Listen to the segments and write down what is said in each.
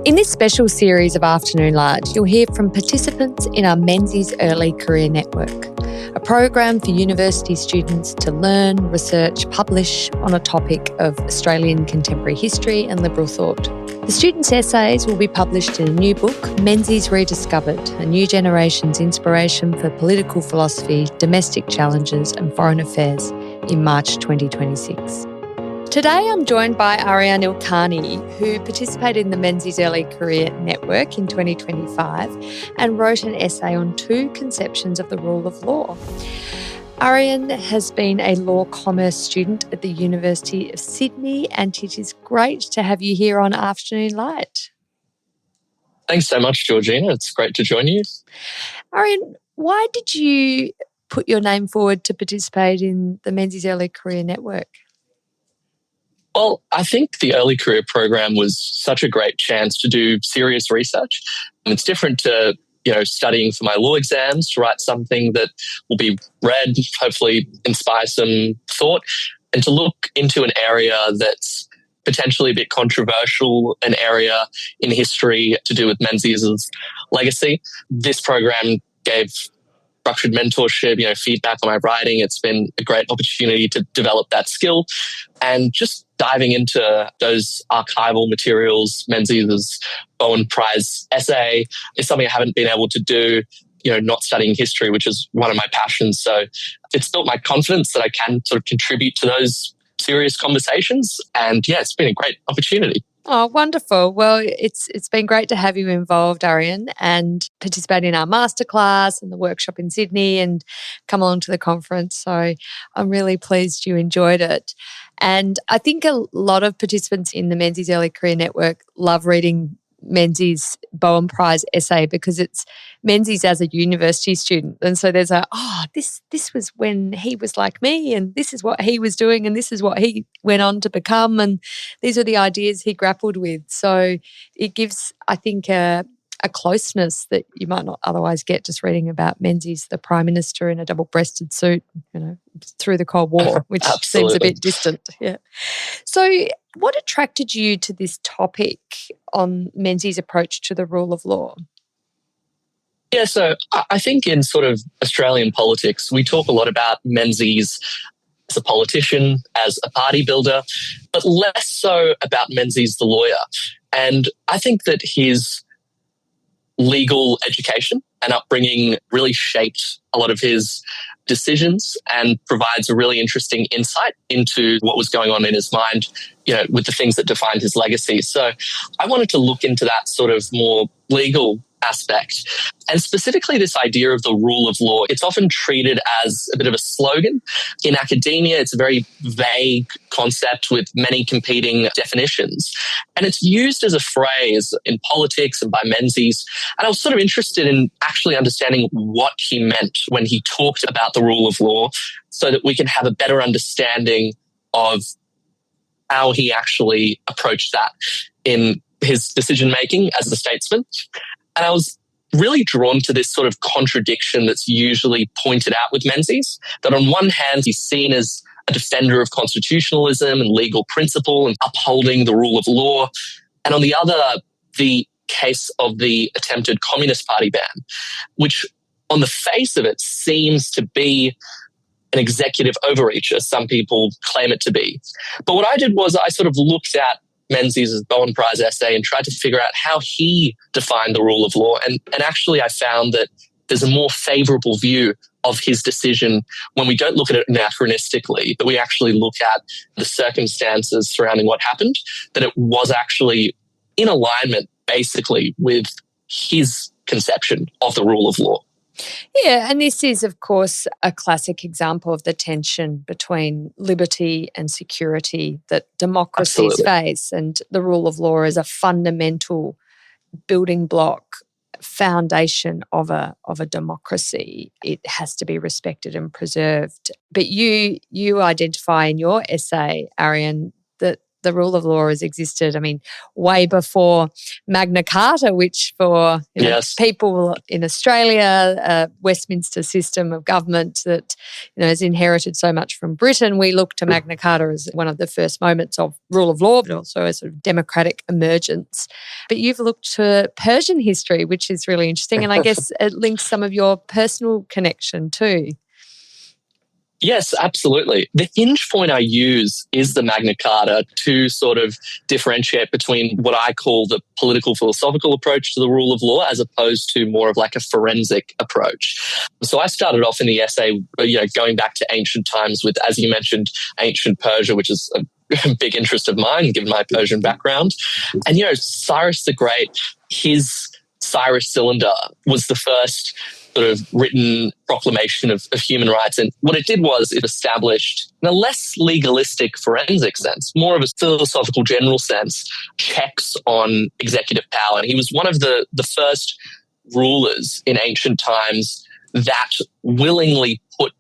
In this special series of Afternoon Light, you'll hear from participants in our Menzies Early Career Network, a program for university students to learn, research, publish on a topic of Australian contemporary history and liberal thought. The students' essays will be published in a new book, Menzies Rediscovered, a new generation's inspiration for political philosophy, domestic challenges and foreign affairs, in March 2026. Today I'm joined by Aryan Ilkhani, who participated in the Menzies Early Career Network in 2025 and wrote an essay on two conceptions of the rule of law. Aryan has been a law commerce student at the University of Sydney, and it is great to have you here on Afternoon Light. Thanks so much, Georgina. It's great to join you. Aryan, why did you put your name forward to participate in the Menzies Early Career Network? Well, I think the early career program was such a great chance to do serious research. It's different to, studying for my law exams, to write something that will be read, hopefully inspire some thought, and to look into an area that's potentially a bit controversial, an area in history to do with Menzies' legacy. This program gave structured mentorship, feedback on my writing. It's been a great opportunity to develop that skill, and just diving into those archival materials. Menzies' Bowen Prize essay is something I haven't been able to do, not studying history, which is one of my passions. So it's built my confidence that I can sort of contribute to those serious conversations. And yeah, it's been a great opportunity. Oh, wonderful. Well, it's been great to have you involved, Aryan, and participate in our masterclass and the workshop in Sydney and come along to the conference. So I'm really pleased you enjoyed it. And I think a lot of participants in the Menzies Early Career Network love reading Menzies' Bowen Prize essay because it's Menzies as a university student. And so there's this was when he was like me, and this is what he was doing, and this is what he went on to become, and these are the ideas he grappled with. So it gives, I think, a closeness that you might not otherwise get just reading about Menzies, the Prime Minister in a double-breasted suit, through the Cold War, which seems a bit distant. Yeah. So what attracted you to this topic on Menzies' approach to the rule of law? Yeah, so I think in sort of Australian politics, we talk a lot about Menzies as a politician, as a party builder, but less so about Menzies the lawyer. And I think that his legal education and upbringing really shaped a lot of his decisions and provides a really interesting insight into what was going on in his mind, with the things that defined his legacy. So I wanted to look into that sort of more legal aspect, and specifically this idea of the rule of law. It's often treated as a bit of a slogan. In academia, it's a very vague concept with many competing definitions. And it's used as a phrase in politics and by Menzies. And I was sort of interested in actually understanding what he meant when he talked about the rule of law, so that we can have a better understanding of how he actually approached that in his decision-making as a statesman. And I was really drawn to this sort of contradiction that's usually pointed out with Menzies, that on one hand, he's seen as a defender of constitutionalism and legal principle and upholding the rule of law. And on the other, the case of the attempted Communist Party ban, which on the face of it seems to be an executive overreach, as some people claim it to be. But what I did was I sort of looked at Menzies' Bowen Prize essay and tried to figure out how he defined the rule of law. And actually I found that there's a more favourable view of his decision when we don't look at it anachronistically, but we actually look at the circumstances surrounding what happened, that it was actually in alignment basically with his conception of the rule of law. Yeah, and this is, of course, a classic example of the tension between liberty and security that democracies face, and the rule of law is a fundamental building block, foundation of a democracy. It has to be respected and preserved. But you identify in your essay, Aryan, that the rule of law has existed, I mean, way before Magna Carta, which for people in Australia, Westminster system of government that has inherited so much from Britain, we look to Magna Carta as one of the first moments of rule of law, but also a sort of democratic emergence. But you've looked to Persian history, which is really interesting, and I guess it links some of your personal connection too. Yes, absolutely. The hinge point I use is the Magna Carta to sort of differentiate between what I call the political philosophical approach to the rule of law as opposed to more of like a forensic approach. So I started off in the essay, going back to ancient times with, as you mentioned, ancient Persia, which is a big interest of mine given my Persian background. And, Cyrus the Great, his Cyrus Cylinder was the first sort of written proclamation of human rights. And what it did was it established, in a less legalistic forensic sense, more of a philosophical general sense, checks on executive power. And he was one of the first rulers in ancient times that willingly put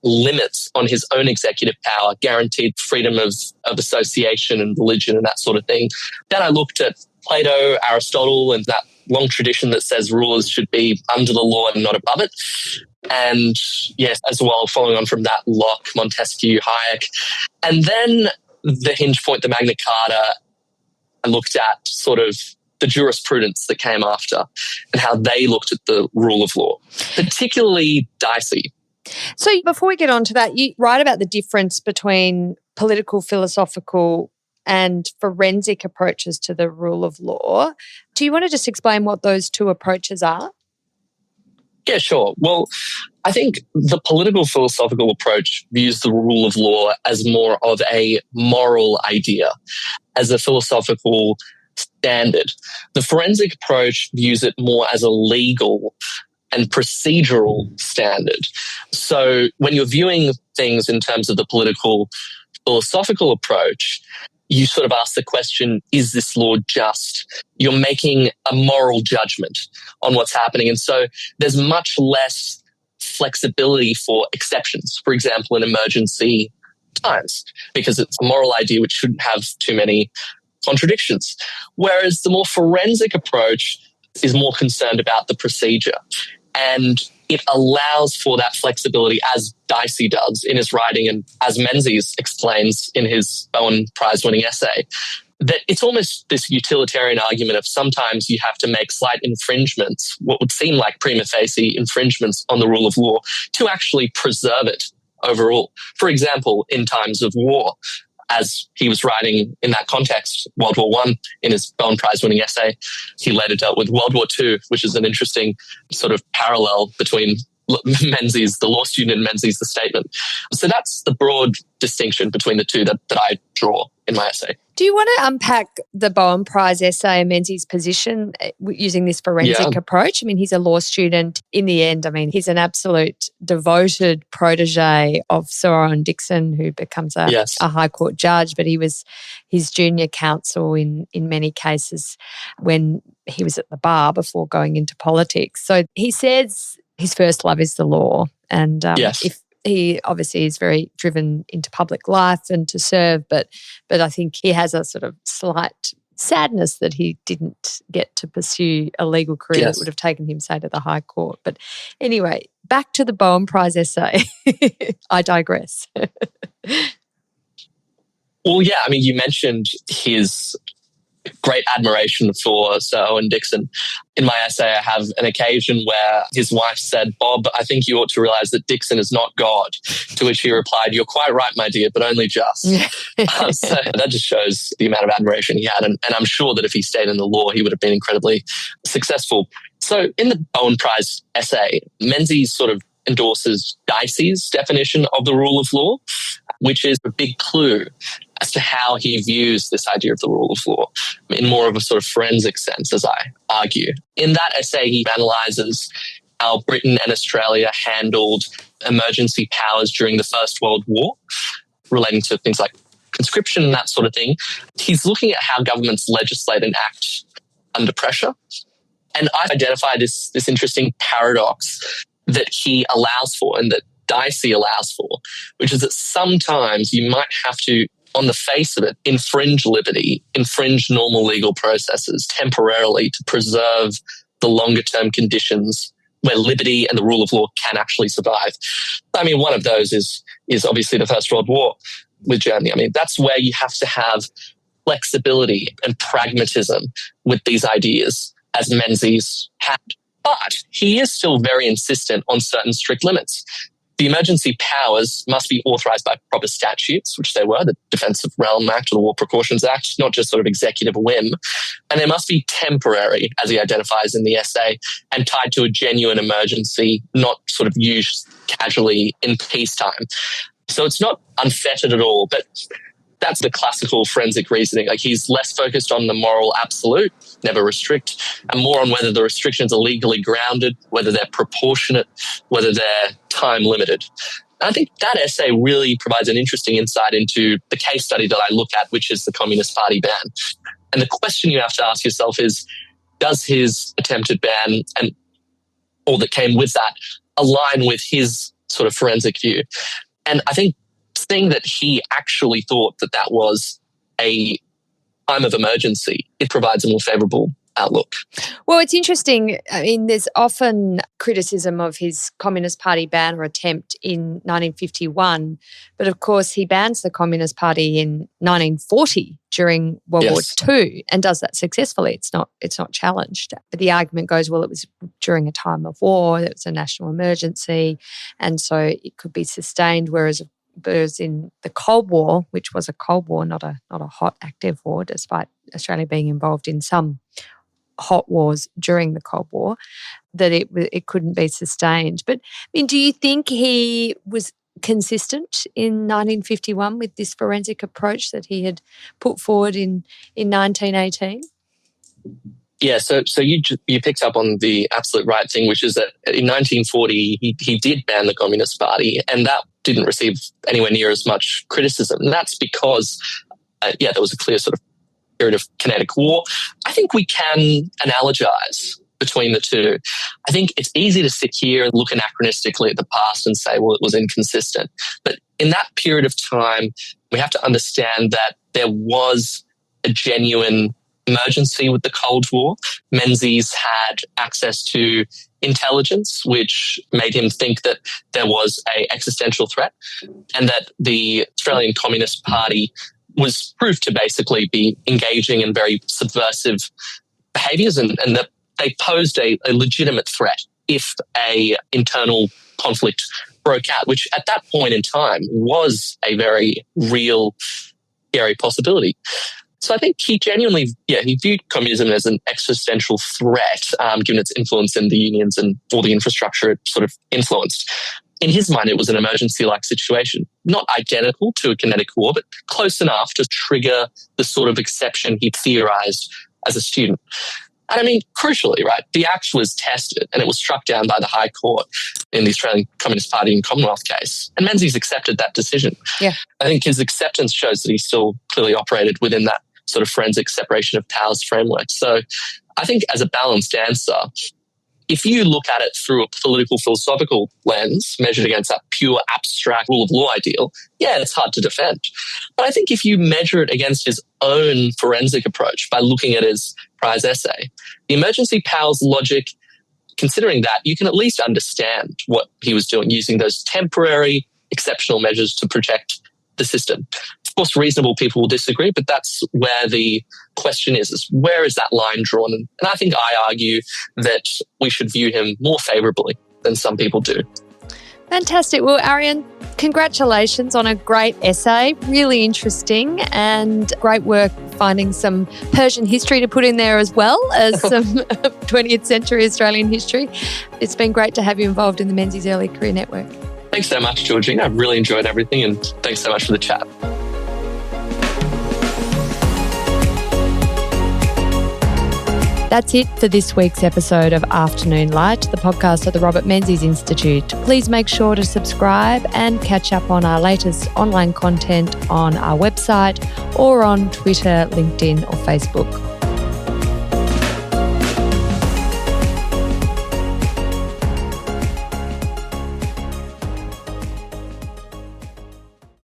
limits on his own executive power, guaranteed freedom of association and religion and that sort of thing. Then I looked at Plato, Aristotle, and that long tradition that says rulers should be under the law and not above it. And yes, as well, following on from that, Locke, Montesquieu, Hayek. And then the hinge point, the Magna Carta, I looked at sort of the jurisprudence that came after and how they looked at the rule of law, particularly Dicey. So before we get on to that, you write about the difference between political, philosophical and forensic approaches to the rule of law. Do you want to just explain what those two approaches are? Yeah, sure. Well, I think the political philosophical approach views the rule of law as more of a moral idea, as a philosophical standard. The forensic approach views it more as a legal and procedural standard. So when you're viewing things in terms of the political philosophical approach, you sort of ask the question, is this law just? You're making a moral judgment on what's happening. And so there's much less flexibility for exceptions, for example, in emergency times, because it's a moral idea which shouldn't have too many contradictions. Whereas the more forensic approach is more concerned about the procedure. And it allows for that flexibility, as Dicey does in his writing and as Menzies explains in his Bowen Prize-winning essay, that it's almost this utilitarian argument of sometimes you have to make slight infringements, what would seem like prima facie infringements on the rule of law, to actually preserve it overall. For example, in times of war, as he was writing in that context, World War I, in his Bowen Prize-winning essay, he later dealt with World War II, which is an interesting sort of parallel between Menzies, the law student, and Menzies, the statement. So that's the broad distinction between the two that I draw in my essay. Do you want to unpack the Bowen Prize essay and Menzies' position using this forensic approach? I mean, he's a law student. In the end, I mean, he's an absolute devoted protege of Sir Owen Dixon, who becomes a High Court judge, but he was his junior counsel in many cases when he was at the bar before going into politics. So he says his first love is the law. And if he obviously is very driven into public life and to serve, but I think he has a sort of slight sadness that he didn't get to pursue a legal career that would have taken him, say, to the High Court. But anyway, back to the Bowen Prize essay. I digress. Well, yeah, I mean, you mentioned his great admiration for Sir Owen Dixon. In my essay, I have an occasion where his wife said, "Bob, I think you ought to realize that Dixon is not God." To which he replied, "You're quite right, my dear, but only just." So that just shows the amount of admiration he had. And I'm sure that if he stayed in the law, he would have been incredibly successful. So in the Bowen Prize essay, Menzies sort of endorses Dicey's definition of the rule of law, which is a big clue as to how he views this idea of the rule of law in more of a sort of forensic sense, as I argue. In that essay, he analyses how Britain and Australia handled emergency powers during the First World War, relating to things like conscription and that sort of thing. He's looking at how governments legislate and act under pressure. And I've identified this interesting paradox that he allows for and that Dicey allows for, which is that sometimes you might have to on the face of it, infringe liberty, infringe normal legal processes temporarily to preserve the longer term conditions where liberty and the rule of law can actually survive. I mean, one of those is obviously the First World War with Germany. I mean, that's where you have to have flexibility and pragmatism with these ideas, as Menzies had. But he is still very insistent on certain strict limits. The emergency powers must be authorized by proper statutes, which they were, the Defensive Realm Act or the War Precautions Act, not just sort of executive whim. And they must be temporary, as he identifies in the essay, and tied to a genuine emergency, not sort of used casually in peacetime. So it's not unfettered at all, but that's the classical forensic reasoning. Like, he's less focused on the moral absolute, never restrict, and more on whether the restrictions are legally grounded, whether they're proportionate, whether they're time limited. And I think that essay really provides an interesting insight into the case study that I look at, which is the Communist Party ban. And the question you have to ask yourself is, does his attempted ban and all that came with that align with his sort of forensic view? And I think seeing that he actually thought that that was a time of emergency, it provides a more favourable outlook. Well, it's interesting. I mean, there's often criticism of his Communist Party ban or attempt in 1951, but of course he bans the Communist Party in 1940 during World War II and does that successfully. It's not challenged. But the argument goes, well, it was during a time of war, it was a national emergency, and so it could be sustained, whereas in the Cold War, which was a Cold War, not a hot active war, despite Australia being involved in some hot wars during the Cold War, that it couldn't be sustained. But I mean, do you think he was consistent in 1951 with this forensic approach that he had put forward in 1918? Yeah, so you picked up on the absolute right thing, which is that in 1940 he did ban the Communist Party, and that didn't receive anywhere near as much criticism. And that's because, there was a clear sort of period of kinetic war. I think we can analogize between the two. I think it's easy to sit here and look anachronistically at the past and say, well, it was inconsistent. But in that period of time, we have to understand that there was a genuine emergency with the Cold War. Menzies had access to intelligence, which made him think that there was an existential threat, and that the Australian Communist Party was proved to basically be engaging in very subversive behaviours, and that they posed a legitimate threat if a internal conflict broke out, which at that point in time was a very real, scary possibility. So I think he genuinely, he viewed communism as an existential threat, given its influence in the unions and all the infrastructure it sort of influenced. In his mind, it was an emergency-like situation, not identical to a kinetic war, but close enough to trigger the sort of exception he theorized as a student. And I mean, crucially, right, the Act was tested and it was struck down by the High Court in the Australian Communist Party and Commonwealth case. And Menzies accepted that decision. Yeah. I think his acceptance shows that he still clearly operated within that sort of forensic separation of powers framework. So I think as a balanced answer, if you look at it through a political philosophical lens, measured against that pure abstract rule of law ideal, it's hard to defend. But I think if you measure it against his own forensic approach by looking at his prize essay, the emergency powers logic, considering that, you can at least understand what he was doing, using those temporary, exceptional measures to protect the system. Of course, reasonable people will disagree, but that's where the question is where is that line drawn? And I think I argue that we should view him more favourably than some people do. Fantastic. Well, Aryan, congratulations on a great essay. Really interesting and great work finding some Persian history to put in there as well as some 20th century Australian history. It's been great to have you involved in the Menzies Early Career Network. Thanks so much, Georgina. I've really enjoyed everything, and thanks so much for the chat. That's it for this week's episode of Afternoon Light, the podcast of the Robert Menzies Institute. Please make sure to subscribe and catch up on our latest online content on our website or on Twitter, LinkedIn or Facebook.